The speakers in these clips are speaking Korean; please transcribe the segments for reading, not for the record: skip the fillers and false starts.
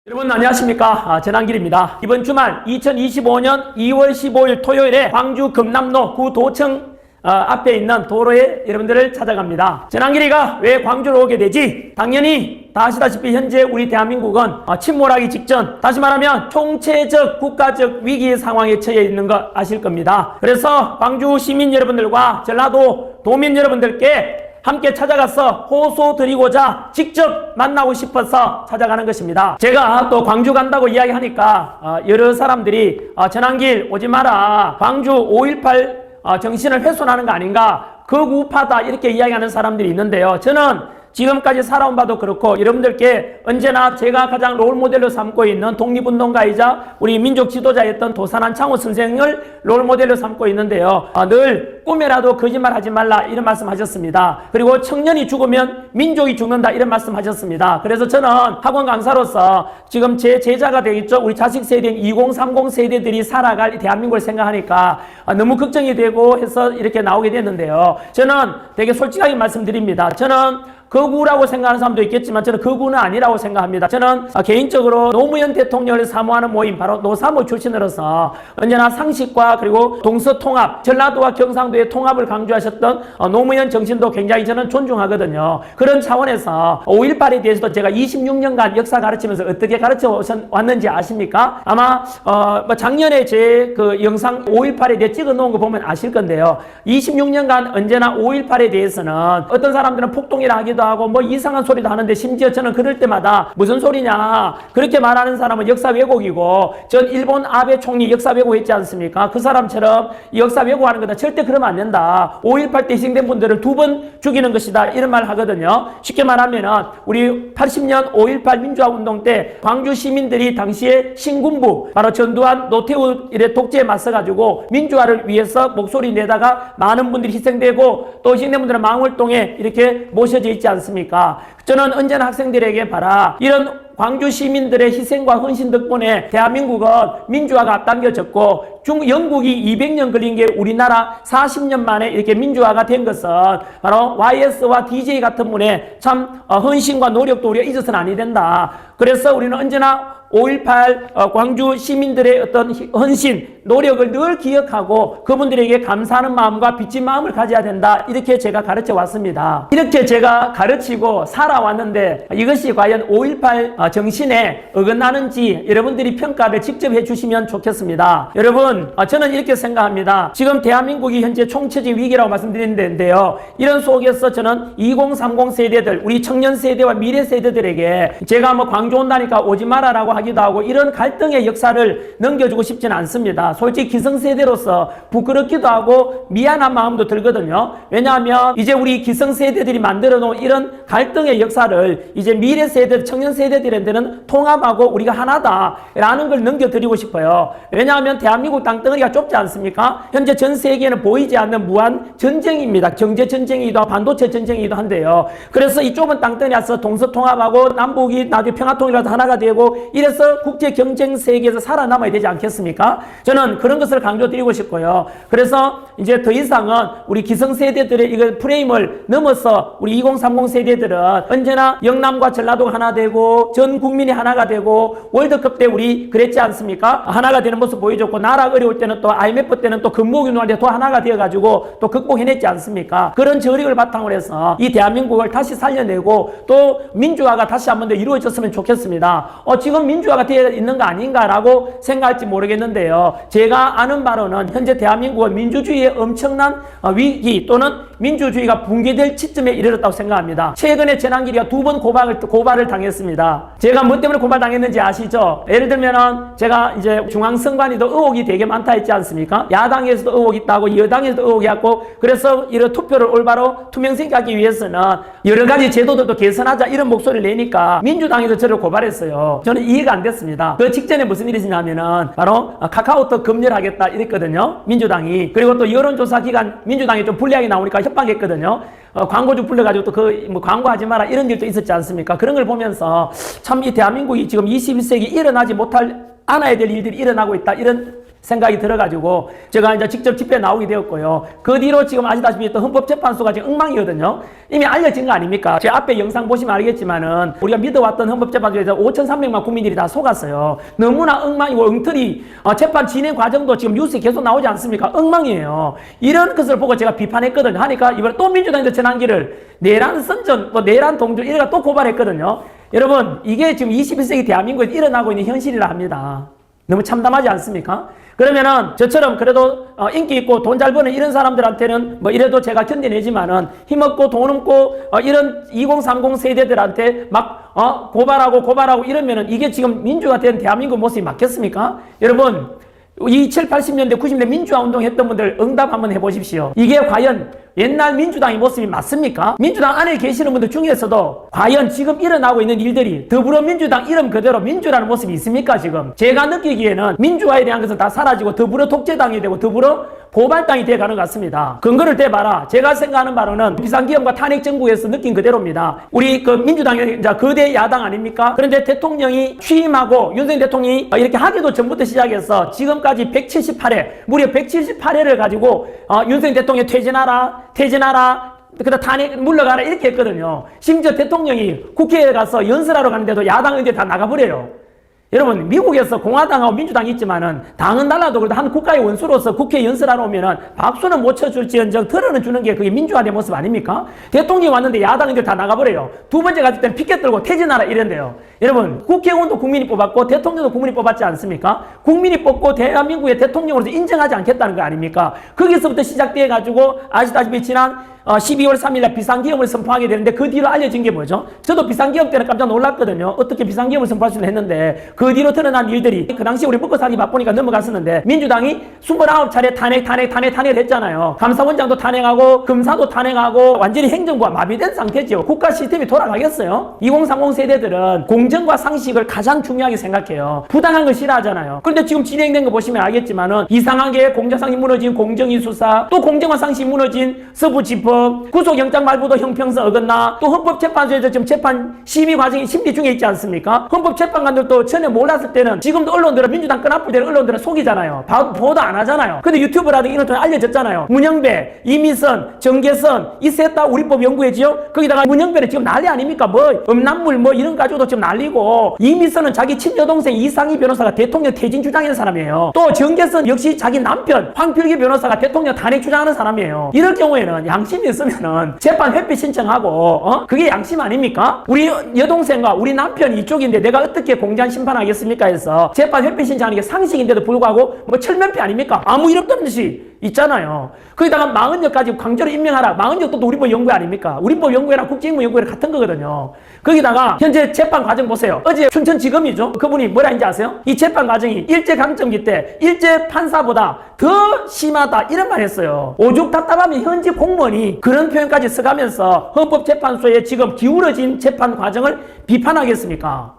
여러분 안녕하십니까. 전한길입니다. 이번 주말 2025년 2월 15일 토요일에 광주 금남로 구도청 앞에 있는 도로에 여러분들을 찾아갑니다. 전한길이가 왜 광주로 오게 되지? 당연히 다 아시다시피 현재 우리 대한민국은 침몰하기 직전, 다시 말하면 총체적 국가적 위기 상황에 처해 있는 거 아실 겁니다. 그래서 광주 시민 여러분들과 전라도 도민 여러분들께 함께 찾아가서 호소드리고자 직접 만나고 싶어서 찾아가는 것입니다. 제가 또 광주 간다고 이야기하니까 여러 사람들이 전한길 오지 마라, 광주 5.18 정신을 훼손하는 거 아닌가, 극우파다 이렇게 이야기하는 사람들이 있는데요. 저는 지금까지 살아온 바도 그렇고 여러분들께 언제나 제가 가장 롤모델로 삼고 있는 독립운동가이자 우리 민족 지도자였던 도산한 창호 선생을 롤모델로 삼고 있는데요. 늘 꿈에라도 거짓말하지 말라 이런 말씀 하셨습니다. 그리고 청년이 죽으면 민족이 죽는다 이런 말씀 하셨습니다. 그래서 저는 학원 강사로서 지금 제 제자가 되겠죠. 우리 자식 세대인 2030 세대들이 살아갈 대한민국을 생각하니까 너무 걱정이 되고 해서 이렇게 나오게 됐는데요. 저는 되게 솔직하게 말씀드립니다. 저는 극우라고 생각하는 사람도 있겠지만 저는 극우는 아니라고 생각합니다. 저는 개인적으로 노무현 대통령을 사모하는 모임, 바로 노사모 출신으로서 언제나 상식과 그리고 동서통합, 전라도와 경상도의 통합을 강조하셨던 노무현 정신도 굉장히 저는 존중하거든요. 그런 차원에서 5.18에 대해서도 제가 26년간 역사 가르치면서 어떻게 가르쳐 왔는지 아십니까? 아마 작년에 제 그 영상 5.18에 대해 찍어 놓은 거 보면 아실 건데요. 26년간 언제나 5.18에 대해서는 어떤 사람들은 폭동이라 하기도 하고 뭐 이상한 소리도 하는데, 심지어 저는 그럴 때마다 무슨 소리냐, 그렇게 말하는 사람은 역사 왜곡이고, 전 일본 아베 총리 역사 왜곡했지 않습니까? 그 사람처럼 역사 왜곡하는 거다, 절대 그러면 안 된다, 5.18 때 희생된 분들을 2번 죽이는 것이다 이런 말 하거든요. 쉽게 말하면은 우리 80년 5.18 민주화 운동 때 광주 시민들이 당시에 신군부, 바로 전두환 노태우 이래 독재에 맞서가지고 민주화를 위해서 목소리 내다가 많은 분들이 희생되고, 또 희생된 분들은 망월동에 이렇게 모셔져 있지 않습니까? 저는 언제나 학생들에게 봐라, 이런 광주 시민들의 희생과 헌신 덕분에 대한민국은 민주화가 앞당겨졌고, 영국이 200년 걸린 게 우리나라 40년 만에 이렇게 민주화가 된 것은 바로 YS와 DJ 같은 분의 참 헌신과 노력도 우리가 잊어서는 아니 된다. 그래서 우리는 언제나 5.18 광주 시민들의 어떤 헌신, 노력을 늘 기억하고 그분들에게 감사하는 마음과 빚진 마음을 가져야 된다, 이렇게 제가 가르쳐 왔습니다. 이렇게 제가 가르치고 살아왔는데 이것이 과연 5.18 정신에 어긋나는지 여러분들이 평가를 직접 해주시면 좋겠습니다. 여러분, 저는 이렇게 생각합니다. 지금 대한민국이 현재 총체적 위기라고 말씀드리는데요, 이런 속에서 저는 2030 세대들, 우리 청년 세대와 미래 세대들에게 제가 뭐 광주 온다니까 오지 마라라고 하기도 하고 이런 갈등의 역사를 넘겨주고 싶지는 않습니다. 솔직히 기성세대로서 부끄럽기도 하고 미안한 마음도 들거든요. 왜냐하면 이제 우리 기성세대들이 만들어 놓은 이런 갈등의 역사를 이제 미래 세대, 청년 세대들한테는 통합하고 우리가 하나다라는 걸 넘겨드리고 싶어요. 왜냐하면 대한민국 땅덩어리가 좁지 않습니까? 현재 전 세계에는 보이지 않는 무한 전쟁입니다. 경제 전쟁이기도 하고 반도체 전쟁이기도 한데요. 그래서 이 좁은 땅덩어리에서 동서통합하고 남북이 나중에 평화통일이라도 하나가 되고 이래서 국제 경쟁 세계에서 살아남아야 되지 않겠습니까? 저는 그런 것을 강조드리고 싶고요. 그래서 이제 더 이상은 우리 기성세대들의 이거 프레임을 넘어서 우리 2030 세대들은 언제나 영남과 전라도가 하나 되고 전 국민이 하나가 되고, 월드컵 때 우리 그랬지 않습니까? 하나가 되는 모습 보여줬고, 나라 어려울 때는 또 IMF 때는 또 금모균할 때 또 하나가 되어가지고 또 극복해냈지 않습니까? 그런 저력을 바탕으로 해서 이 대한민국을 다시 살려내고 또 민주화가 다시 한 번 더 이루어졌으면 좋겠습니다. 지금 민주화가 되어 있는 거 아닌가라고 생각할지 모르겠는데요. 제가 아는 바로는 현재 대한민국은 민주주의의 엄청난 위기 또는 민주주의가 붕괴될 시점에 이르렀다고 생각합니다. 최근에 전한길이가 2번 고발을 당했습니다. 제가 뭐 때문에 고발당했는지 아시죠? 예를 들면은 제가 이제 중앙선관위도 의혹이 되게 많다 했지 않습니까? 야당에서도 의혹이 있다고, 여당에서도 의혹이 있고, 그래서 이런 투표를 올바로 투명성있게 하기 위해서는 여러 가지 제도들도 개선하자 이런 목소리를 내니까 민주당에서 저를 고발했어요. 저는 이해가 안 됐습니다. 그 직전에 무슨 일이 있었냐면은 바로 카카오톡 검열하겠다 이랬거든요, 민주당이. 그리고 또 여론조사 기간 민주당이 좀 불리하게 나오니까 협박했거든요. 광고주 불러가지고 또 뭐 광고하지 마라 이런 일도 있었지 않습니까? 그런 걸 보면서 참 이 대한민국이 지금 21세기 일어나지 못할, 않아야 될 일들이 일어나고 있다, 이런 생각이 들어가지고 제가 이제 직접 집회에 나오게 되었고요. 그 뒤로 지금 아시다시피 또 헌법재판소가 지금 엉망이거든요. 이미 알려진 거 아닙니까? 제 앞에 영상 보시면 알겠지만은 우리가 믿어왔던 헌법재판소에서 5,300만 국민들이 다 속았어요. 너무나 엉망이고 엉터리 재판 진행 과정도 지금 뉴스에 계속 나오지 않습니까? 엉망이에요. 이런 것을 보고 제가 비판했거든요. 하니까 이번에 또 민주당에서 전환기를 내란 선전, 내란 동조 이래가 또 고발했거든요. 여러분 이게 지금 21세기 대한민국에 일어나고 있는 현실이라 합니다. 너무 참담하지 않습니까? 그러면은 저처럼 그래도 인기 있고 돈 잘 버는 이런 사람들한테는 뭐 이래도 제가 견뎌내지만은 힘없고 돈 없고 이런 2030 세대들한테 막 고발하고 이러면은 이게 지금 민주가 된 대한민국 모습이 맞겠습니까? 여러분 이 7, 80년대, 90년대 민주화 운동 했던 분들 응답 한번 해보십시오. 이게 과연 옛날 민주당의 모습이 맞습니까? 민주당 안에 계시는 분들 중에서도 과연 지금 일어나고 있는 일들이 더불어민주당 이름 그대로 민주라는 모습이 있습니까? 지금 제가 느끼기에는 민주화에 대한 것은 다 사라지고 더불어 독재당이 되고 더불어 고발당이 되어가는 것 같습니다. 근거를 대봐라. 제가 생각하는 바로는 비상기업과 탄핵정부에서 느낀 그대로입니다. 우리 그 민주당이 거대 야당 아닙니까? 그런데 대통령이 취임하고 윤석열 대통령이 이렇게 하기도 전부터 시작해서 지금까지 178회, 무려 178회를 가지고 윤석열 대통령 퇴진하라, 그다 탄핵 물러가라 이렇게 했거든요. 심지어 대통령이 국회에 가서 연설하러 가는데도 야당 의원들이 다 나가버려요. 여러분 미국에서 공화당하고 민주당이 있지만은 당은 달라도 그래도 한 국가의 원수로서 국회에 연설하러 오면은 박수는 못 쳐줄지언정 들어는 주는 게 그게 민주화된 모습 아닙니까? 대통령이 왔는데 야당인들 다 나가버려요. 두 번째 갔을 땐 피켓 들고 퇴진하라 이런데요. 여러분 국회의원도 국민이 뽑았고 대통령도 국민이 뽑았지 않습니까? 국민이 뽑고 대한민국의 대통령으로서 인정하지 않겠다는 거 아닙니까? 거기서부터 시작돼 가지고 아시다시피 지난 12월 3일날 비상기업을 선포하게 되는데 그 뒤로 알려진 게 뭐죠? 저도 비상기업 때는 깜짝 놀랐거든요. 어떻게 비상기업을 선포할 수 했는데 그 뒤로 드러난 일들이 그 당시 우리 먹고 살기 바쁘니까 넘어갔었는데 민주당이 29차례 탄핵을 했잖아요. 감사원장도 탄핵하고 검사도 탄핵하고 완전히 행정부가 마비된 상태죠. 국가 시스템이 돌아가겠어요? 2030 세대들은 공정과 상식을 가장 중요하게 생각해요. 부당한 걸 싫어하잖아요. 그런데 지금 진행된 거 보시면 알겠지만은 이상하게 공정상이 무너진 공정위 수사, 또 공정과 상식이 무너진 서부지법, 구속영장 말고도 형평성 어긋나, 또 헌법재판소에서 지금 재판 심의 과정이 심리 중에 있지 않습니까? 헌법재판관들도 전혀 몰랐을 때는 지금도 언론들은 민주당 끈앞을 대는 언론들은 속이잖아요. 보도 안 하잖아요. 근데 유튜브라든지 이런 통해 알려졌잖아요. 문영배, 이미선, 정계선 이 셋 다 우리법 연구회지요. 거기다가 문영배는 지금 난리 아닙니까? 음란물 이런 가지고도 지금 난리고, 이미선은 자기 친여동생 이상희 변호사가 대통령 퇴진 주장하는 사람이에요. 또 정계선 역시 자기 남편 황필기 변호사가 대통령 탄핵 주장하는 사람이에요. 이럴 경우에는 양심이 있으면은 재판 회피 신청하고 그게 양심 아닙니까? 우리 여동생과 우리 남편이 이쪽인데 내가 어떻게 공전 심판하겠습니까? 해서 재판 회피 신청하는 게 상식인데도 불구하고 철면피 아닙니까? 아무 일 없던 듯이 있잖아요. 거기다가 망언역까지 강제로 임명하라. 망언역도 우리법 연구회 아닙니까? 우리법 연구회랑 국제인문연구회랑 같은 거거든요. 거기다가 현재 재판 과정 보세요. 어제 춘천지검이죠. 그분이 뭐라 했는지 아세요? 이 재판 과정이 일제강점기 때 일제 판사보다 더 심하다 이런 말 했어요. 오죽 답답하면 현지 공무원이 그런 표현까지 써가면서 헌법재판소에 지금 기울어진 재판 과정을 비판하겠습니까?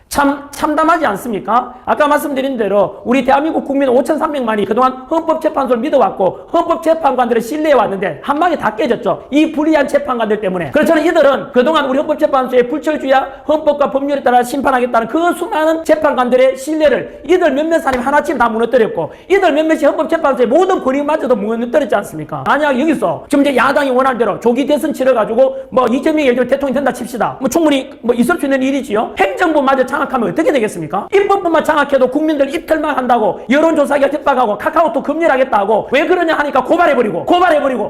참담하지 않습니까? 아까 말씀드린 대로 우리 대한민국 국민 5,300만이 그동안 헌법재판소를 믿어왔고 헌법재판관들을 신뢰해왔는데 한 방에 다 깨졌죠. 이 불리한 재판관들 때문에. 그래서 저는 이들은 그동안 우리 헌법재판소의 불철주야 헌법과 법률에 따라 심판하겠다는 그 수많은 재판관들의 신뢰를 이들 몇몇 사람이 하나쯤 다 무너뜨렸고, 이들 몇몇이 헌법재판소의 모든 권위마저도 무너뜨렸지 않습니까? 만약 여기서 지금 이제 야당이 원하는 대로 조기 대선 치러가지고 이재명이 예를 들어 대통령이 된다 칩시다. 충분히 있을 수 있는 일이지요. 행정부마저 장악하면 어떻게 되겠습니까? 입법부만 장악해도 국민들 입틀만 한다고 여론조사기가 협박하고 카카오톡 금지하겠다고 왜 그러냐 하니까 고발해버리고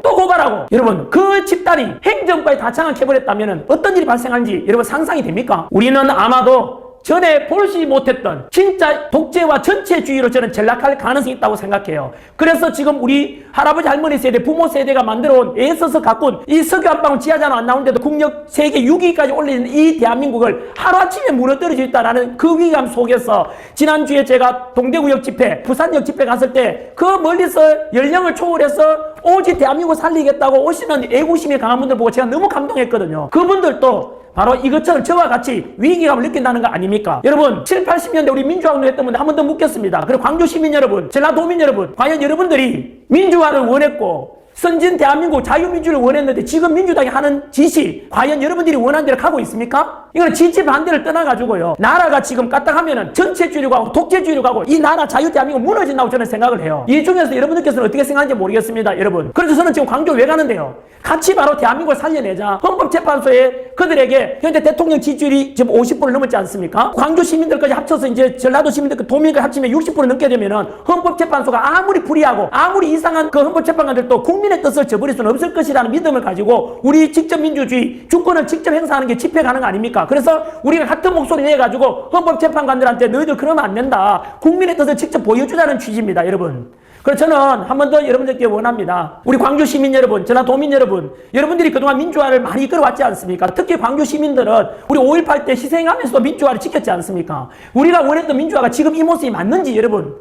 또 고발하고. 여러분 그 집단이 행정부에 다 장악해버렸다면 어떤 일이 발생하는지 여러분 상상이 됩니까? 우리는 아마도 전에 보지 못했던 진짜 독재와 전체주의로 저는 전락할 가능성이 있다고 생각해요. 그래서 지금 우리 할아버지 할머니 세대, 부모 세대가 만들어온 애써서 가꾼 이 석유 한 방울 지하자는 안 나오는데도 국력 세계 6위까지 올리는 이 대한민국을 하루아침에 무너뜨릴 수 있다는 그 위기감 속에서 지난주에 제가 동대구역 집회, 부산역 집회 갔을 때 그 멀리서 연령을 초월해서 오직 대한민국 살리겠다고 오시는 애국심이 강한 분들 보고 제가 너무 감동했거든요. 그분들도 바로 이것처럼 저와 같이 위기감을 느낀다는 거 아닙니까? 여러분 7, 80년대 우리 민주화운동 했던 분들 한 번 더 묻겠습니다. 그리고 광주 시민 여러분, 전라도민 여러분, 과연 여러분들이 민주화를 원했고 선진 대한민국 자유민주를 원했는데 지금 민주당이 하는 짓이 과연 여러분들이 원하는 대로 가고 있습니까? 이거는 지지 반대를 떠나가지고요. 나라가 지금 까딱하면은 전체주의로 가고 독재주의로 가고 이 나라 자유 대한민국 무너진다고 저는 생각을 해요. 이 중에서 여러분들께서는 어떻게 생각하는지 모르겠습니다, 여러분. 그래서 저는 지금 광주 왜 가는데요? 같이 바로 대한민국을 살려내자. 헌법재판소에 그들에게 현재 대통령 지지율이 지금 50%를 넘었지 않습니까? 광주 시민들까지 합쳐서 이제 전라도 시민들, 도민까지 합치면 60% 넘게 되면은 헌법재판소가 아무리 불의하고 아무리 이상한 그 헌법재판관들도 국민의 뜻을 저버릴 수는 없을 것이라는 믿음을 가지고 우리 직접 민주주의, 주권을 직접 행사하는 게 집회 가능 아닙니까? 그래서 우리가 같은 목소리 내가지고 헌법재판관들한테 너희들 그러면 안 된다. 국민의 뜻을 직접 보여주자는 취지입니다, 여러분. 그래서 저는 한 번 더 여러분들께 원합니다. 우리 광주 시민 여러분, 전라도민 여러분, 여러분들이 그동안 민주화를 많이 이끌어왔지 않습니까? 특히 광주 시민들은 우리 5.18 때 희생하면서도 민주화를 지켰지 않습니까? 우리가 원했던 민주화가 지금 이 모습이 맞는지 여러분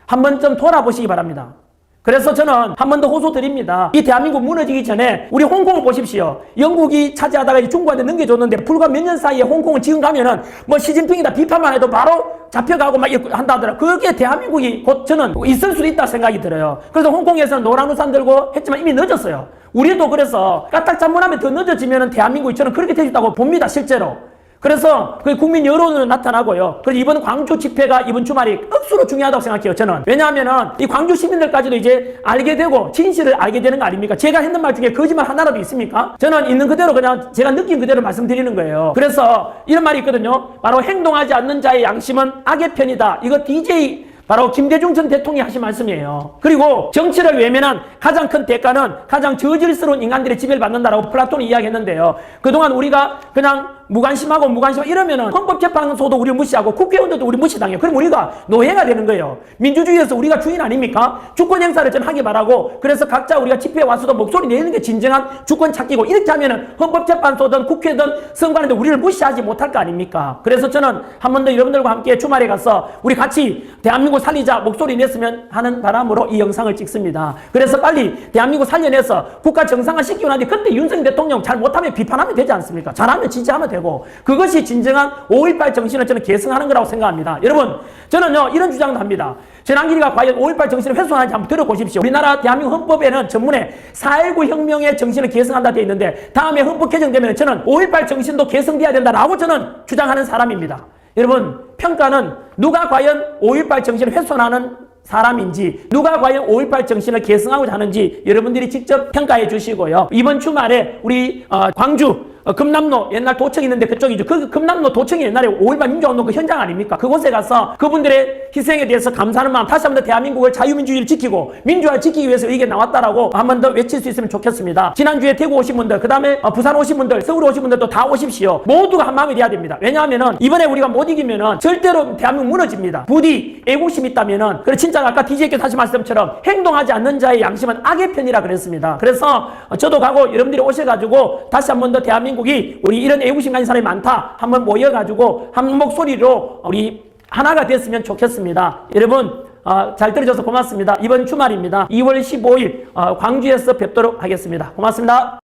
한 번 좀 돌아보시기 바랍니다. 그래서 저는 한 번 더 호소 드립니다. 이 대한민국 무너지기 전에 우리 홍콩을 보십시오. 영국이 차지하다가 중국한테 넘겨줬는데 불과 몇 년 사이에 홍콩은 지금 가면은 뭐 시진핑이다 비판만 해도 바로 잡혀가고 막 이렇게 한다 하더라. 그게 대한민국이 곧 저는 있을 수도 있다 생각이 들어요. 그래서 홍콩에서는 노란 우산 들고 했지만 이미 늦었어요. 우리도 그래서 까딱 잘못하면 더 늦어지면은 대한민국이 저는 그렇게 될 수 있다고 봅니다, 실제로. 그래서 그 국민 여론은 나타나고요. 그래서 이번 광주 집회가 이번 주말이 억수로 중요하다고 생각해요, 저는. 왜냐하면은 이 광주 시민들까지도 이제 알게 되고 진실을 알게 되는 거 아닙니까? 제가 했는 말 중에 거짓말 하나라도 있습니까? 저는 있는 그대로 그냥 제가 느낀 그대로 말씀드리는 거예요. 그래서 이런 말이 있거든요. 바로 행동하지 않는 자의 양심은 악의 편이다. 이거 DJ 바로 김대중 전 대통령이 하신 말씀이에요. 그리고 정치를 외면한 가장 큰 대가는 가장 저질스러운 인간들의 지배를 받는다라고 플라톤이 이야기했는데요. 그동안 우리가 그냥 무관심하고 이러면은 헌법재판소도 우리를 무시하고 국회의원들도 우리 무시당해요. 그럼 우리가 노예가 되는 거예요. 민주주의에서 우리가 주인 아닙니까? 주권 행사를 전 하기 바라고, 그래서 각자 우리가 집회에 와서도 목소리 내는 게 진정한 주권 찾기고, 이렇게 하면은 헌법재판소든 국회든 선관위도 우리를 무시하지 못할 거 아닙니까? 그래서 저는 한 번 더 여러분들과 함께 주말에 가서 우리 같이 대한민국 살리자 목소리 냈으면 하는 바람으로 이 영상을 찍습니다. 그래서 빨리 대한민국 살려내서 국가 정상화 시키고 나니 그때 윤석열 대통령 잘 못하면 비판하면 되지 않습니까? 잘하면 지지하면 되고, 그것이 진정한 5.18 정신을 저는 계승하는 거라고 생각합니다. 여러분, 저는요 이런 주장도 합니다. 전환길이가 과연 5.18 정신을 훼손하는지 한번 들어보십시오. 우리나라 대한민국 헌법에는 전문에 4.19 혁명의 정신을 계승한다 되어 있는데, 다음에 헌법 개정되면 저는 5.18 정신도 계승돼야 된다라고 저는 주장하는 사람입니다. 여러분, 평가는 누가 과연 5.18 정신을 훼손하는 사람인지, 누가 과연 5.18 정신을 계승하고자 하는지 여러분들이 직접 평가해 주시고요. 이번 주말에 우리 광주 금남로 옛날 도청 있는데 그쪽이죠. 그 금남로 도청이 옛날에 5.18 민주화운동 그 현장 아닙니까? 그곳에 가서 그분들의 희생에 대해서 감사하는 마음, 다시 한 번 더 대한민국을 자유민주주의를 지키고 민주화를 지키기 위해서 이게 나왔다라고 한 번 더 외칠 수 있으면 좋겠습니다. 지난주에 대구 오신 분들, 그 다음에 부산 오신 분들, 서울 오신 분들도 다 오십시오. 모두가 한 마음이 돼야 됩니다. 왜냐하면은 이번에 우리가 못 이기면은 절대로 대한민국 무너집니다. 부디 애국심이 있다면은, 그래 진짜 아까 DJ께서 하신 말씀처럼 행동하지 않는 자의 양심은 악의 편이라 그랬습니다. 그래서 저도 가고 여러분들이 오셔가지고 다시 한 번 더 대한민국이 우리 이런 애국심 가진 사람이 많다 한번 모여가지고 한 목소리로 우리 하나가 됐으면 좋겠습니다. 여러분 잘 들어줘서 고맙습니다. 이번 주말입니다. 2월 15일 광주에서 뵙도록 하겠습니다. 고맙습니다.